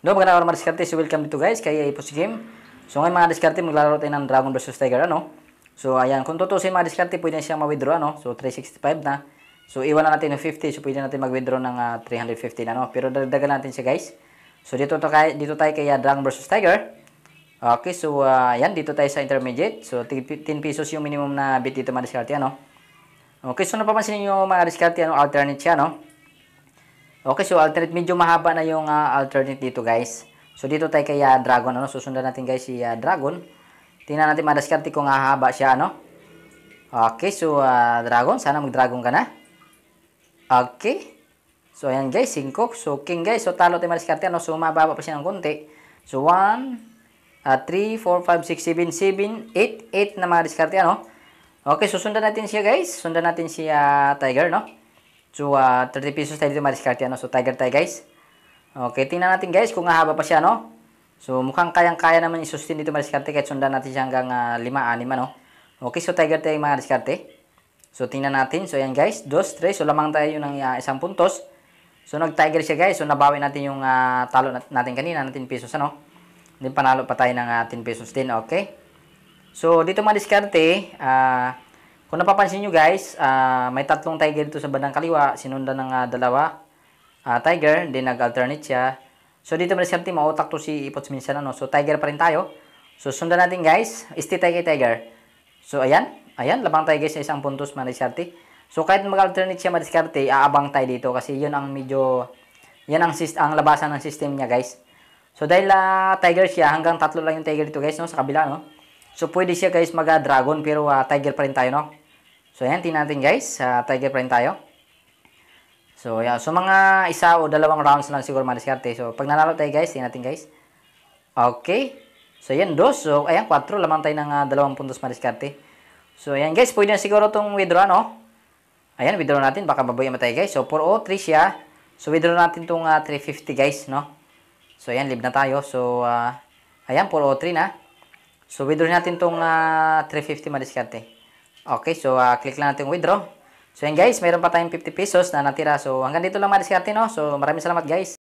No, magandang araw mga diskarte. So, welcome dito guys kay Ipos Game. So, ngayon mga diskarte, maglalaro tayo ng Dragon versus Tiger, ano? So, ayan, kung tutusin mga diskarte, pwede na siyang ma-withdraw, ano? So, 365 na. So, iwan na natin yung 50. So, pwede natin mag-withdraw ng 350 na, no? Pero dagdagan natin siya guys. So, dito tayo kay Dragon versus Tiger. Okay, so, ayan, dito tayo sa intermediate. So, 10 pesos yung minimum na bid dito mga diskarte, ano? Okay, so napapansin niyo mga diskarte, ano? Alternate siya, no? Okay, so alternate, medyo mahaba na yung alternate dito guys. So dito tayo kay Dragon, ano? Susundan natin guys si Dragon. Tingnan natin madaskarte kung hahaba siya, ano? Okay, so Dragon, sana mag-Dragon ka na. Okay. So ayan guys, 5. So King guys, so talo tayo madaskarte, ano? So mababa pa siya ng konti. So 1, 3, 4, 5, 6, 7, 8 na mga diskarte, ano? Okay, susundan natin siya guys. Sundan natin si Tiger, no? So, 30 pesos tayo dito madiskarte, ano? So, Tiger tayo, guys. Okay, tingnan natin, guys, kung hahaba pa siya, no? So, mukhang kayang-kaya naman i-sustain dito madiskarte kahit sundan natin siya hanggang 5, 6, ano? Okay, so, Tiger tayo mga diskarte. So, tingnan natin. So, ayan, guys. 2, 3. So, lamang tayo ng isang puntos. So, nag-Tiger siya, guys. So, nabawi natin yung talo natin kanina, 10 pesos, ano? Then, panalo pa tayo ng 10 pesos din, okay? So, dito mga diskarte, kung napapansin nyo guys, may tatlong tiger dito sa bandang kaliwa. Sinundan ng dalawa tiger, then nag-alternate siya. So dito madiskarte, mautak to si Ipots minsan, ano? So tiger pa rin tayo. So sundan natin guys, stay tayo kay tiger. So ayan, labang tayo guys sa isang puntos madiskarte. So kahit mag-alternate siya madiskarte, aabang tayo dito kasi yun ang medyo, yan ang labasan ng system niya guys. So dahil tiger siya, hanggang tatlo lang yung tiger dito guys, no? Sa kabila, no? So pwede siya guys mag-dragon pero tiger pa rin tayo, no? So, ayan, tingnan natin guys. Tiger pa rin tayo. So, ayan. So, mga isa o dalawang rounds lang siguro madiskarte. So, pag nanalo tayo guys, tingnan natin guys. Okay. So, ayan, 2. So, ayan, 4. Lamang tayo ng 2 puntos madiskarte. So, ayan guys. Pwede na siguro itong withdraw, no? Ayan, withdraw natin. Baka babayan tayo guys. So, 403 siya. So, withdraw natin itong 350 guys, no? So, ayan, live na tayo. So, ayan, 403 na. So, withdraw natin itong 350 madiskarte. Okay, so click lang natin withdraw. So yan guys, mayroon pa tayong 50 pesos na natira. So hanggang dito lang mga diskarte, no? So maraming salamat guys.